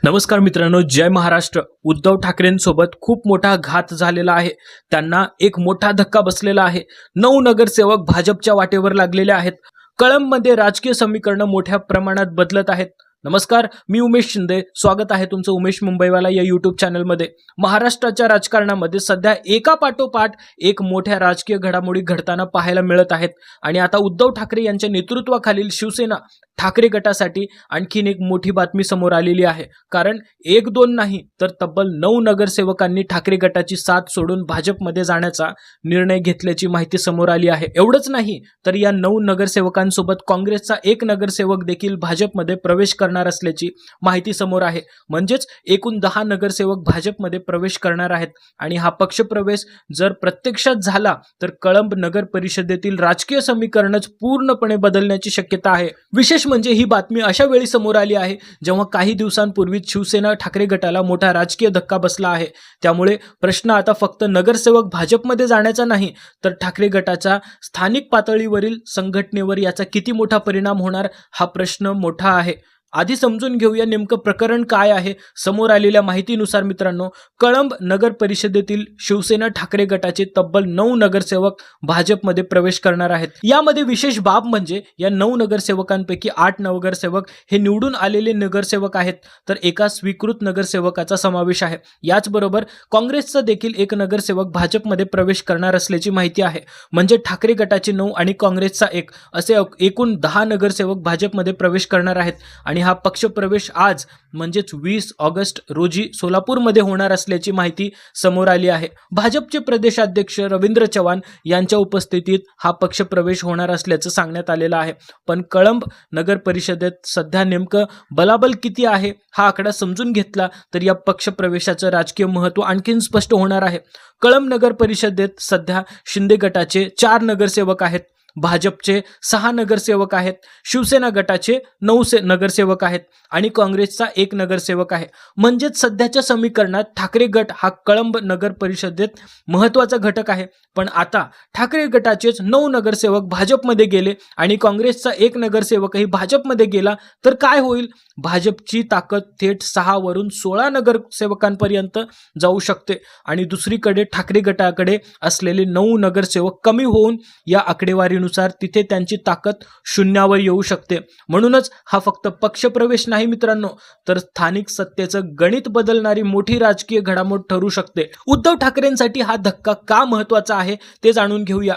नमस्कार मित्रांनो, जय महाराष्ट्र। उद्धव ठाकरेंसोबत खूप मोठा घात झालेला आहे। त्यांना एक मोठा धक्का बसलेला आहे। 9 नगरसेवक भाजपच्या वाटेवर लागलेले आहेत। कळंबमध्ये राजकीय समीकरण मोठ्या प्रमाणात बदलत आहेत। नमस्कार, मी उमेश शिंदे। स्वागत आहे तुमचं उमेश मुंबईवाला या यूट्यूब चॅनलमध्ये। महाराष्ट्राच्या राजकारणामध्ये सध्या एका पाठोपाठ एक मोठ्या राजकीय घडामोडी घडताना पाहायला मिळत आहेत आणि आता उद्धव ठाकरे यांच्या नेतृत्वाखालील शिवसेना ठाकरे गटासाठी आणखीन एक मोठी बातमी समोर आलेली आहे। कारण एक दोन नाही तर तब्बल 9 नगरसेवकांनी ठाकरे गटाची साथ सोडून भाजपमध्ये जाण्याचा निर्णय घेतल्याची माहिती समोर आली आहे। एवढंच नाही तर या 9 नगरसेवकांसोबत काँग्रेसचा एक नगरसेवक देखील भाजपमध्ये प्रवेश करणार असल्याची माहिती समोर आहे। म्हणजेच एकूण 10 नगरसेवक भाजपमध्ये प्रवेश करणार आहेत आणि हा पक्षप्रवेश जर प्रत्यक्षात झाला तर कळंब नगर परिषदेतील राजकीय समीकरणच पूर्णपणे बदलण्याची शक्यता आहे। विशेष म्हणजे ही बातमी अशा वेळी समोर आली आहे जेव्हा काही दिवसांपूर्वी शिवसेना ठाकरे गटाला मोठा राजकीय धक्का बसला आहे। त्यामुळे प्रश्न आता फक्त नगरसेवक भाजपमध्ये जाण्याचा नाही तर ठाकरे गटाच्या स्थानिक पातळीवरील संघटनेवर याचा किती मोठा परिणाम होणार हा प्रश्न मोठा आहे। आधी समजून घेऊया नेमकं प्रकरण काय आहे। समोर आलेल्या माहितीनुसार मित्रांनो, कळंब नगर परिषदेतील शिवसेना ठाकरे गटाचे तब्बल 9 नगरसेवक भाजपमध्ये प्रवेश करणार आहेत। यामध्ये विशेष बाब म्हणजे या 9 नगरसेवकांपैकी 8 नगरसेवक हे निवडून आलेले नगरसेवक आहेत तर एका स्वीकृत नगरसेवकाचा समावेश आहे। याचबरोबर काँग्रेसचा देखील एक नगरसेवक भाजपमध्ये प्रवेश करणार असल्याची माहिती आहे। म्हणजे ठाकरे गटाचे 9 आणि काँग्रेसचा 1 असे एकूण 10 नगरसेवक भाजपमध्ये प्रवेश करणार आहेत आणि हा पक्षप्रवेश आज म्हणजेच 20 ऑगस्ट रोजी सोलापूरमध्ये होणार असल्याची माहिती समोर आली आहे। भाजपचे प्रदेशाध्यक्ष रवींद्र चव्हाण यांच्या उपस्थितीत हा पक्षप्रवेश होणार असल्याचं सांगण्यात आलेलं आहे। पण कळंब नगर परिषदेत सध्या नेमकं बलाबल किती आहे हा आकडा समजून घेतला तर या पक्षप्रवेशाचं राजकीय महत्त्व आणखीन स्पष्ट होणार आहे। कळंब नगर परिषदेत सध्या शिंदे गटाचे 4 नगरसेवक आहेत, भाजपचे 6 नगरसेवक आहेत, शिवसेना गटाचे 9 नगरसेवक आहेत आणि काँग्रेसचा 1 नगरसेवक आहे। म्हणजेच सध्याच्या समीकरणात ठाकरे गट हा कळंब नगर परिषदेत महत्त्वाचा घटक आहे। पण आता ठाकरे गटाचेच 9 नगरसेवक भाजपमध्ये गेले आणि काँग्रेसचा 1 नगरसेवकही भाजपमध्ये गेला तर काय होईल? भाजपची ताकद थेट 6 वरून 16 नगरसेवकांपर्यंत जाऊ शकते आणि दुसरीकडे ठाकरे गटाकडे असलेले 9 नगरसेवक कमी होऊन या आकडेवारीनुसार तिथे त्यांची ताकद शून्यावर येऊ शकते। म्हणूनच हा फक्त पक्षप्रवेश नाही मित्रांनो, तर स्थानिक सत्तेचं गणित बदलणारी मोठी राजकीय घडामोड ठरू शकते। उद्धव ठाकरेंसाठी हा धक्का का महत्त्वाचा आहे ते जाणून घेऊया।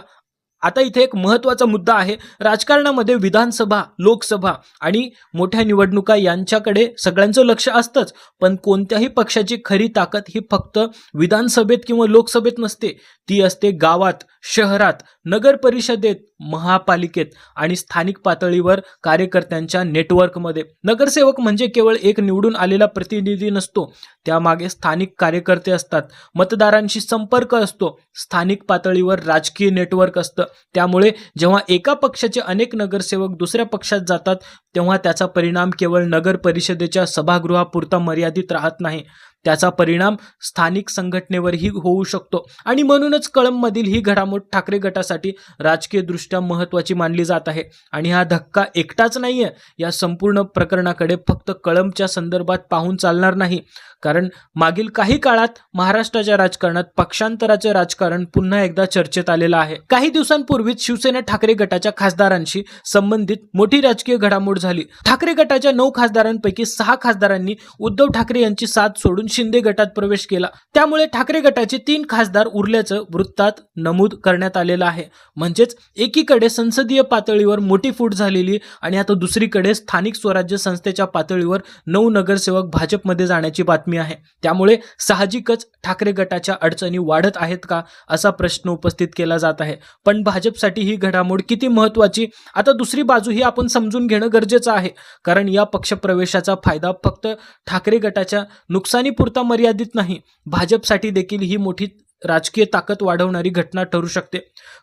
आता इथे एक महत्त्वाचा मुद्दा आहे। राजकारणामध्ये विधानसभा, लोकसभा आणि मोठ्या निवडणुका यांच्याकडे सगळ्यांचं लक्ष असतंच, पण कोणत्याही पक्षाची खरी ताकद ही फक्त विधानसभेत किंवा लोकसभेत नसते। ती असते गावात, शहरात, नगर परिषदेत, महापालिकेत आणि स्थानिक पातळीवर कार्यकर्त्यांच्या नेटवर्कमध्ये। नगरसेवक म्हणजे केवळ एक निवडून आलेला प्रतिनिधी नसतो, त्यामागे स्थानिक कार्यकर्ते असतात, मतदारांशी संपर्क असतो, स्थानिक पातळीवर राजकीय नेटवर्क असतं। त्यामुळे जेव्हा एका पक्षाचे अनेक नगरसेवक दुसऱ्या पक्षात जातात तेव्हा त्याचा परिणाम केवळ नगर परिषदेच्या सभागृहापुरता मर्यादित राहत नाही, त्याचा परिणाम स्थानिक संघटनेवरही होऊ शकतो आणि म्हणूनच कळंबमधील ही घडामोड ठाकरे गटासाठी राजकीय दृष्ट्या महत्त्वाची मानली जात आहे। आणि हा धक्का एकटाच नाहीये, या संपूर्ण प्रकरणाकडे फक्त कळंबच्या संदर्भात पाहून चालणार नाही, कारण मागील काही काळात महाराष्ट्राच्या राजकारणात पक्षांतराचे राजकारण पुन्हा एकदा चर्चेत आलेलं आहे। काही दिवसांपूर्वीच शिवसेना ठाकरे गटाच्या खासदारांशी संबंधित मोठी राजकीय घडामोड झाली। ठाकरे गटाच्या 9 खासदारांपैकी 6 खासदारांनी उद्धव ठाकरे यांची साथ सोडून शिंदे गटात प्रवेश केला। त्यामुळे ठाकरे गटाचे 3 खासदार उरल्याचं वृत्तात नमूद करण्यात आलेलं आहे। म्हणजेच एकीकडे संसदीय पातळीवर मोठी फूट झालेली आणि आता दुसरीकडे स्थानिक स्वराज्य संस्थेच्या पातळीवर 9 नगरसेवक भाजपमध्ये जाण्याची बातमी आहे। त्यामुळे साहजिकच ठाकरे गटाच्या अडचणी वाढत आहेत का असा प्रश्न उपस्थित केला जात आहे। पण भाजपसाठी ही घडामोड किती महत्त्वाची, आता दुसरी बाजूही आपण समजून घेणं गरजेचं आहे। कारण या पक्षप्रवेशाचा फायदा फक्त ठाकरे गटाच्या नुकसानीपुरता मर्यादित नाही, भाजपसाठी देखील ही मोठी राजकीय ताकद वाढवणारी घटना ठरू शकते.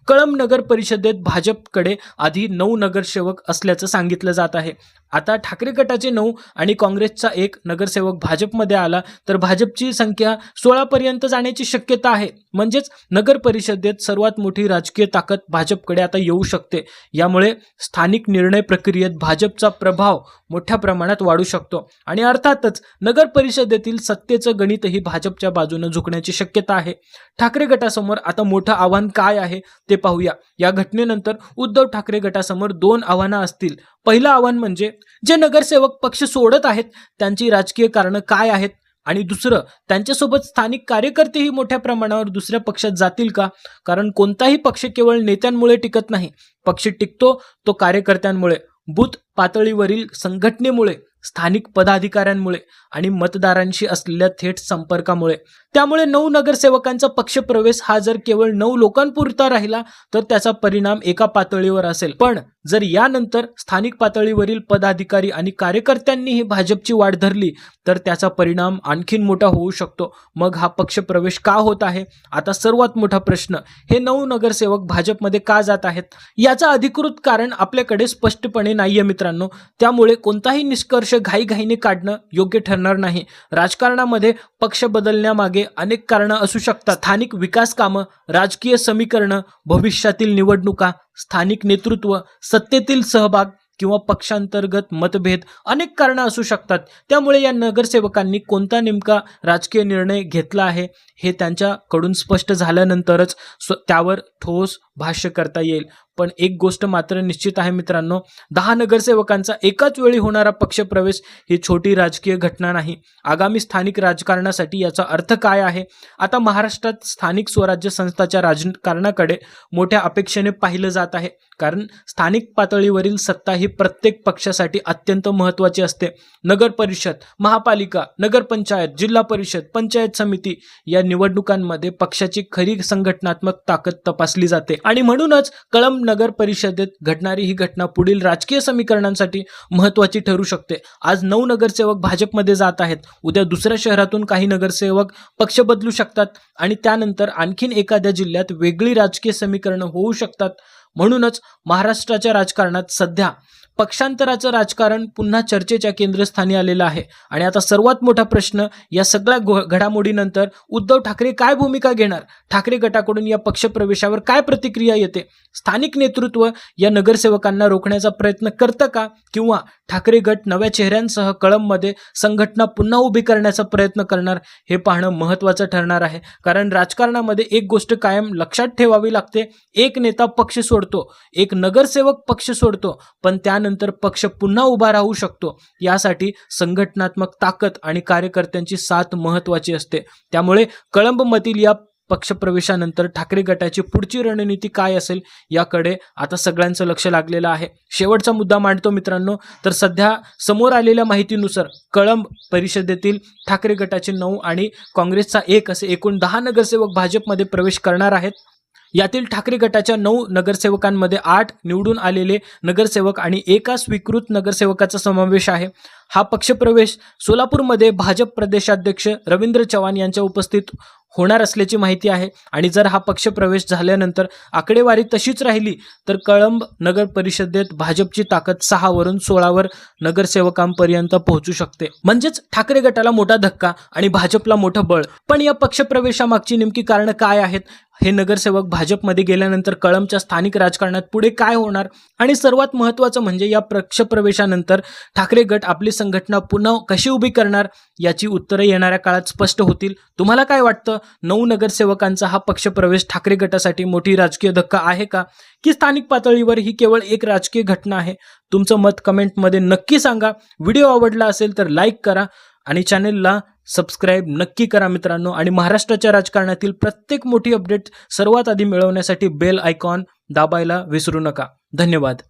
कळंब नगर परिषदेत भाजपकडे आधी 9 नगरसेवक असल्याचं सांगितलं जात आहे. आता ठाकरे गटाचे 9 आणि काँग्रेसचा 1 नगरसेवक भाजपमध्ये आला तर भाजपची संख्या 16 पर्यंत जाण्याची शक्यता आहे. म्हणजेच नगर परिषदेत सर्वात मोठी राजकीय ताकद भाजपकडे आता येऊ शकते. यामुळे स्थानिक निर्णय प्रक्रियेत भाजपचा प्रभाव मोठ्या प्रमाणात वाढू शकतो आणि अर्थातच नगर परिषदेतील सत्तेचं गणितही भाजपच्या बाजूने झुकण्याची शक्यता आहे. ठाकरे गटासमोर आता मोठं आव्हान काय आहे ते पाहूया. या घटनेनंतर उद्धव ठाकरे गटासमोर 2 आव्हानं असतील. पहिलं आव्हान म्हणजे जे नगरसेवक पक्ष सोडत आहेत त्यांची राजकीय कारणं काय आहेत आणि दुसरं त्यांच्यासोबत स्थानिक कार्यकर्तेही मोठ्या प्रमाणावर दुसऱ्या पक्षात जातील का? कारण कोणताही पक्ष केवळ नेत्यांमुळे टिकत नाही. पक्ष टिकतो तो कार्यकर्त्यांमुळे, बूथ पातळीवरील संघटनेमुळे, स्थानिक पदाधिकाऱ्यांमुळे आणि मतदारांशी असलेल्या थेट संपर्कामुळे. त्यामुळे 9 नगरसेवकांचा पक्षप्रवेश हा जर केवळ 9 लोकांपुरता राहिला तर त्याचा परिणाम एका पातळीवर असेल. पण जर यानंतर स्थानिक पातळीवरील पदाधिकारी आणि कार्यकर्त्यांनीही भाजपची वाट धरली तर त्याचा परिणाम आणखीन मोठा होऊ शकतो. मग हा पक्षप्रवेश का होत आहे? आता सर्वात मोठा प्रश्न, हे 9 नगरसेवक भाजपमध्ये का जात आहेत? याचं अधिकृत कारण आपल्याकडे स्पष्टपणे नाहीये मित्रांनो. त्यामुळे कोणताही निष्कर्ष घाईघाईने काढणं योग्य ठरणार नाही. राजकारणामध्ये पक्ष बदलण्यामागे अनेक कारणं असू शकतात. स्थानिक विकास कामं, राजकीय समीकरणं, भविष्यातील निवडणुका, स्थानिक नेतृत्व, सत्तेतील सहभाग किंवा पक्षांतर्गत मतभेद, अनेक कारणं असू शकतात. त्यामुळे या नगरसेवकांनी कोणता नेमका राजकीय निर्णय घेतला आहे हे त्यांच्याकडून स्पष्ट झाल्यानंतरच त्यावर ठोस भाष्य करता येईल. पण एक गोष्ट मात्र निश्चित आहे मित्रांनो, 10 नगरसेवकांचा एकाच वेळी होणारा पक्षप्रवेश ही छोटी राजकीय घटना नाही. आगामी स्थानिक राजकारणासाठी याचा अर्थ काय आहे? आता महाराष्ट्रात स्थानिक स्वराज्य संस्थांच्या राजकारणाकडे मोठ्या अपेक्षेने पाहिलं जात आहे. कारण स्थानिक पातळीवरील सत्ता ही प्रत्येक पक्षासाठी अत्यंत महत्त्वाची असते. नगर परिषद, महापालिका, नगरपंचायत, जिल्हा परिषद, पंचायत समिती या निवडणुकांमध्ये पक्षाची खरी संघटनात्मक ताकद तपासली जाते आणि म्हणूनच कळंब नगर परिषदेत घडणारी ही घटना पुढील राजकीय समीकरणांसाठी महत्त्वाची ठरू शकते. आज 9 नगरसेवक भाजपमध्ये जात आहेत. उद्या दुसऱ्या शहरातून काही नगरसेवक पक्ष बदलू शकतात आणि त्यानंतर आणखीन एखाद्या जिल्ह्यात वेगळी राजकीय समीकरणं होऊ शकतात. म्हणूनच महाराष्ट्राच्या राजकारणात सध्या पक्षांतराचं राजकारण पुन्हा चर्चेच्या केंद्रस्थानी आलेलं आहे. आणि आता सर्वात मोठा प्रश्न, या सगळ्या घडामोडीनंतर उद्धव ठाकरे काय भूमिका घेणार? ठाकरे गटाकडून या पक्षप्रवेशावर काय प्रतिक्रिया येते? स्थानिक नेतृत्व या नगरसेवकांना रोखण्याचा प्रयत्न करतं का? किंवा ठाकरे गट नव्या चेहऱ्यांसह कळंबमध्ये संघटना पुन्हा उभी करण्याचा प्रयत्न करणार? हे पाहणं महत्त्वाचं ठरणार आहे. कारण राजकारणामध्ये एक गोष्ट कायम लक्षात ठेवावी लागते, एक नेता पक्ष सोडतो, एक नगरसेवक पक्ष सोडतो, पण त्यानंतर पक्ष पुन्हा उभा राहू शकतो. यासाठी संघटनात्मक ताकद आणि कार्यकर्त्यांची साथ महत्त्वाची असते. त्यामुळे कळंबमधील या पक्षप्रवेशानंतर ठाकरे गटाची पुढची रणनीती काय असेल याकडे आता सगळ्यांचं लक्ष लागलेलं आहे. शेवटचा मुद्दा मांडतो मित्रांनो, तर सध्या समोर आलेल्या माहितीनुसार कळंब परिषदेतील ठाकरे गटाचे 9 आणि काँग्रेसचा 1 असे एकूण 10 नगरसेवक भाजपमध्ये प्रवेश करणार आहेत. यातील ठाकरे गटाच्या 9 नगरसेवकांमध्ये 8 निवडून आलेले नगरसेवक आणि एका स्वीकृत नगरसेवकाचा समावेश आहे. हा पक्षप्रवेश सोलापूरमध्ये भाजप प्रदेशाध्यक्ष रवींद्र चव्हाण यांच्या उपस्थित होणार असल्याची माहिती आहे. आणि जर हा पक्षप्रवेश झाल्यानंतर आकडेवारी तशीच राहिली तर कळंब नगर परिषदेत भाजपची ताकद 6 वरून 16 नगरसेवकांपर्यंत पोहोचू शकते. म्हणजेच ठाकरे गटाला मोठा धक्का आणि भाजपला मोठं बळ. पण या पक्षप्रवेशामागची नेमकी कारणं काय आहेत? हे नगरसेवक भाजपमध्ये गेल्यानंतर कळंबच्या स्थानिक राजकारणात पुढे काय होणार? आणि सर्वात महत्त्वाचं म्हणजे या पक्षप्रवेशानंतर ठाकरे गट आपली संघटना पुन्हा कशी उभी करणार? याची उत्तरे येणाऱ्या काळात स्पष्ट होतील. तुम्हाला काय वाटतं? 9 नगरसेवकांचा हा पक्षप्रवेश ठाकरे गटासाठी मोठी राजकीय धक्का आहे का, की स्थानिक पातळीवर ही केवळ एक राजकीय घटना आहे? तुमचं मत कमेंटमध्ये नक्की सांगा. व्हिडिओ आवडला असेल तर लाईक करा आणि चॅनेलला सबस्क्राईब नक्की करा मित्रांनो. आणि महाराष्ट्राच्या राजकारणातील प्रत्येक मोठी अपडेट सर्वात आधी मिळवण्यासाठी बेल आयकॉन दाबायला विसरू नका. धन्यवाद.